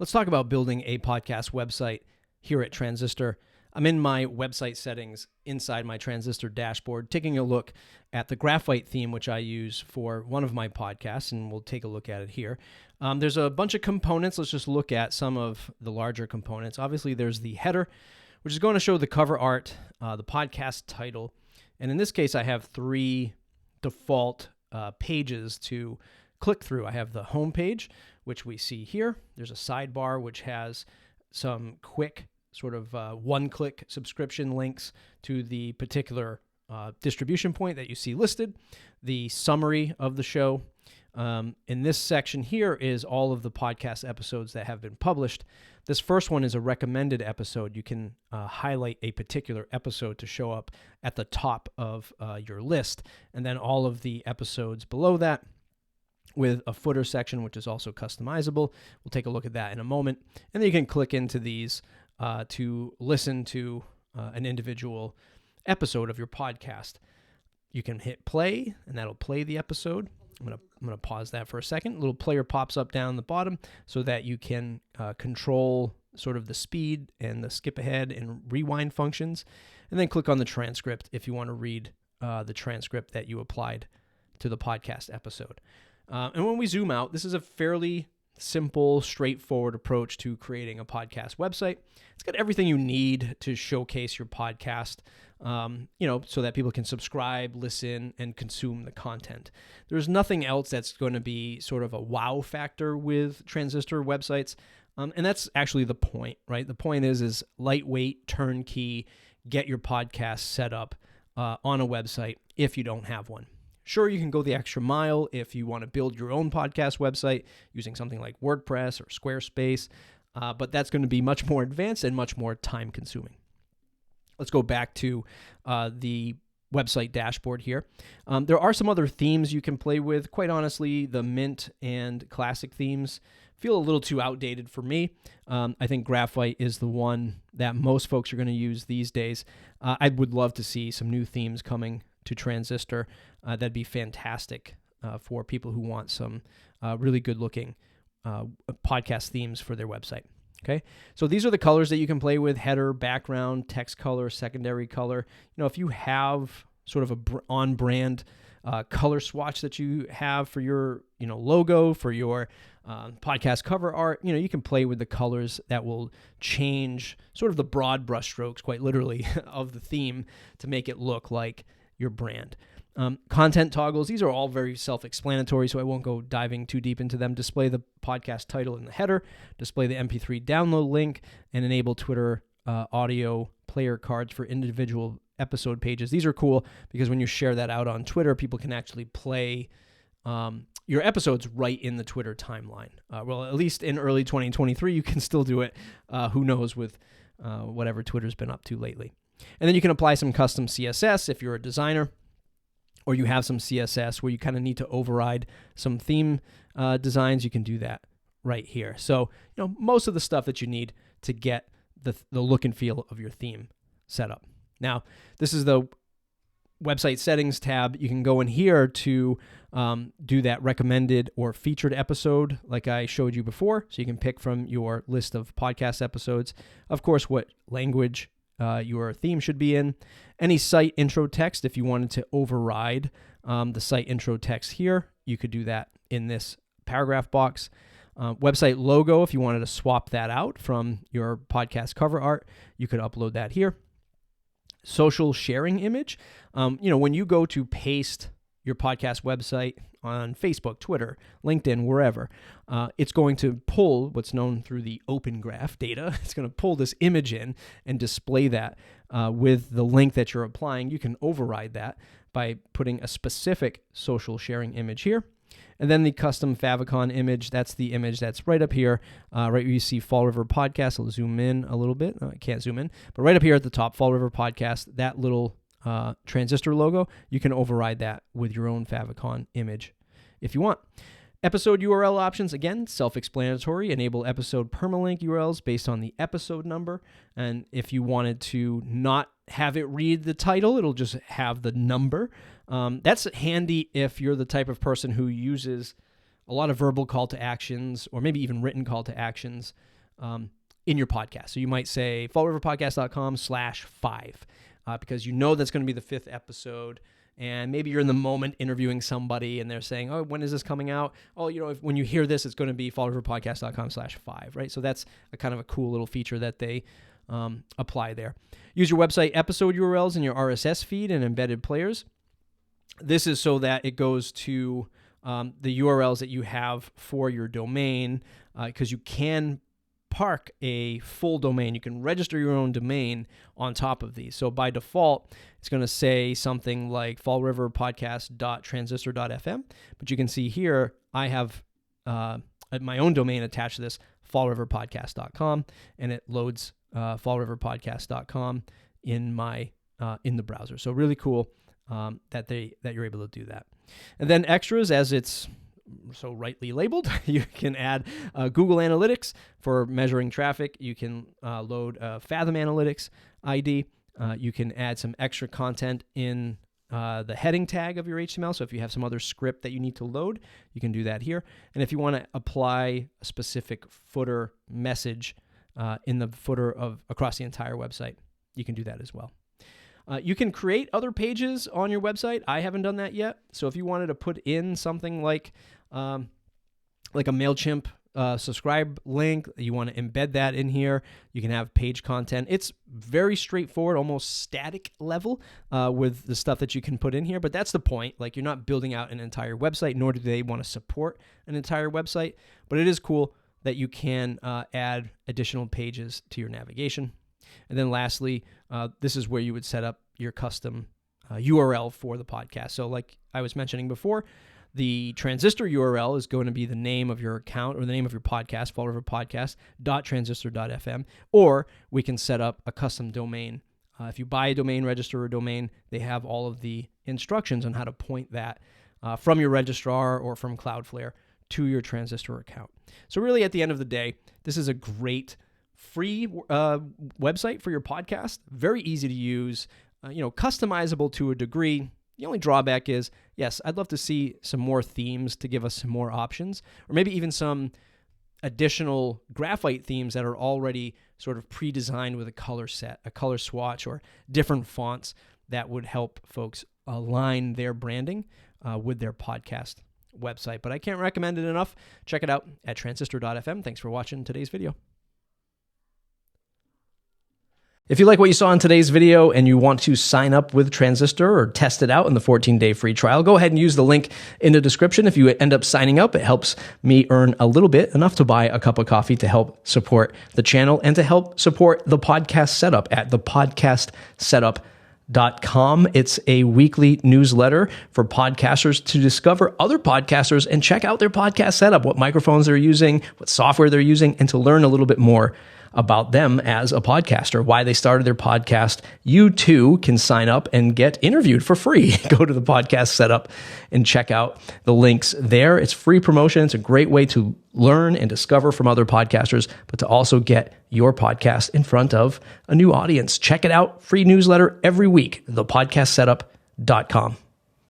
Let's talk about building a podcast website here at Transistor. I'm in my website settings inside my Transistor dashboard, taking a look at the graphite theme, which I use for one of my podcasts, and we'll take a look at it here. There's a bunch of components. Let's just look at some of the larger components. Obviously, there's the header, which is going to show the cover art, the podcast title, and in this case, I have three default pages to click through. I have the home page, which we see here. There's a sidebar, which has some quick sort of one-click subscription links to the particular distribution point that you see listed, the summary of the show. In this section here is all of the podcast episodes that have been published. This first one is a recommended episode. You can highlight a particular episode to show up at the top of your list, and then all of the episodes below that with a footer section, which is also customizable. We'll take a look at that in a moment. And then you can click into these to listen to an individual episode of your podcast. You can hit play, and that'll play the episode. I'm gonna pause that for a second. A little player pops up down the bottom so that you can control sort of the speed and the skip ahead and rewind functions. And then click on the transcript if you want to read the transcript that you applied to the podcast episode. And when we zoom out, this is a fairly simple, straightforward approach to creating a podcast website. It's got everything you need to showcase your podcast, so that people can subscribe, listen, and consume the content. There's nothing else that's going to be sort of a wow factor with Transistor websites, and that's actually the point, right? The point is lightweight, turnkey, get your podcast set up on a website if you don't have one. Sure, you can go the extra mile if you want to build your own podcast website using something like WordPress or Squarespace, but that's going to be much more advanced and much more time-consuming. Let's go back to the website dashboard here. There are some other themes you can play with. Quite honestly, the Mint and Classic themes feel a little too outdated for me. I think Graphite is the one that most folks are going to use these days. I would love to see some new themes coming to Transistor. That'd be fantastic for people who want some really good-looking podcast themes for their website. Okay, so these are the colors that you can play with: header, background, text color, secondary color. If you have sort of a on-brand color swatch that you have for your logo, for your podcast cover art, you can play with the colors that will change sort of the broad brushstrokes, quite literally, of the theme to make it look like your brand. Content toggles, these are all very self-explanatory, so I won't go diving too deep into them. Display the podcast title in the header, display the MP3 download link, and enable Twitter audio player cards for individual episode pages. These are cool because when you share that out on Twitter, people can actually play your episodes right in the Twitter timeline. Well, at least in early 2023, you can still do it. Who knows with whatever Twitter's been up to lately. And then you can apply some custom CSS if you're a designer, or you have some CSS where you kind of need to override some theme designs. You can do that right here. So, most of the stuff that you need to get the look and feel of your theme set up. Now, this is the website settings tab. You can go in here to do that recommended or featured episode like I showed you before. So you can pick from your list of podcast episodes, of course, what language your theme should be in. Any site intro text, if you wanted to override the site intro text here, you could do that in this paragraph box. Website logo, if you wanted to swap that out from your podcast cover art, you could upload that here. Social sharing image. When you go to paste your podcast website on Facebook, Twitter, LinkedIn, wherever, it's going to pull what's known through the Open Graph data. It's going to pull this image in and display that with the link that you're applying. You can override that by putting a specific social sharing image here. And then the custom favicon image, that's the image that's right up here, right where you see Fall River Podcast. I'll zoom in a little bit. I can't zoom in. But right up here at the top, Fall River Podcast, that little Transistor logo, you can override that with your own favicon image if you want. Episode URL options, again, self-explanatory. Enable episode permalink URLs based on the episode number. And if you wanted to not have it read the title, it'll just have the number. That's handy if you're the type of person who uses a lot of verbal call to actions, or maybe even written call to actions in your podcast. So you might say fallriverpodcast.com/5 because you know that's going to be the 5th episode. And maybe you're in the moment interviewing somebody and they're saying, oh, when is this coming out? Oh, when you hear this, it's going to be fallriverpodcast.com/5, right? So that's a kind of a cool little feature that they apply there. Use your website episode URLs in your RSS feed and embedded players. This is so that it goes to the URLs that you have for your domain, because you can park a full domain. You can register your own domain on top of these. So by default, it's going to say something like fallriverpodcast.transistor.fm, but you can see here I have my own domain attached to this, fallriverpodcast.com, and it loads fallriverpodcast.com in the browser. So really cool that you're able to do that. And then extras, as it's so rightly labeled, you can add Google Analytics for measuring traffic. You can load Fathom Analytics ID. You can add some extra content in the heading tag of your HTML. So if you have some other script that you need to load, you can do that here. And if you want to apply a specific footer message in the footer across the entire website, you can do that as well. You can create other pages on your website. I haven't done that yet. So if you wanted to put in something like a MailChimp subscribe link, you want to embed that in here, you can have page content. It's very straightforward, almost static level with the stuff that you can put in here. But that's the point. Like, you're not building out an entire website, nor do they want to support an entire website. But it is cool that you can add additional pages to your navigation. And then lastly, this is where you would set up your custom URL for the podcast. So like I was mentioning before, the Transistor URL is going to be the name of your account or the name of your podcast, fallriverpodcast.transistor.fm, or we can set up a custom domain. If you buy a domain, register a domain, they have all of the instructions on how to point that from your registrar or from Cloudflare to your Transistor account. So really, at the end of the day, this is a great free website for your podcast. Very easy to use, customizable to a degree. The only drawback is, yes, I'd love to see some more themes to give us some more options, or maybe even some additional graphite themes that are already sort of pre-designed with a color set, a color swatch, or different fonts that would help folks align their branding with their podcast website. But I can't recommend it enough. Check it out at transistor.fm. Thanks for watching today's video. If you like what you saw in today's video and you want to sign up with Transistor or test it out in the 14-day free trial, go ahead and use the link in the description. If you end up signing up, it helps me earn a little bit, enough to buy a cup of coffee to help support the channel and to help support the podcast setup at thepodcastsetup.com. It's a weekly newsletter for podcasters to discover other podcasters and check out their podcast setup, what microphones they're using, what software they're using, and to learn a little bit more about them as a podcaster, why they started their podcast. You too can sign up and get interviewed for free. Go to the podcast setup and check out the links there. It's free promotion. It's a great way to learn and discover from other podcasters, but to also get your podcast in front of a new audience. Check it out. Free newsletter every week, thepodcastsetup.com.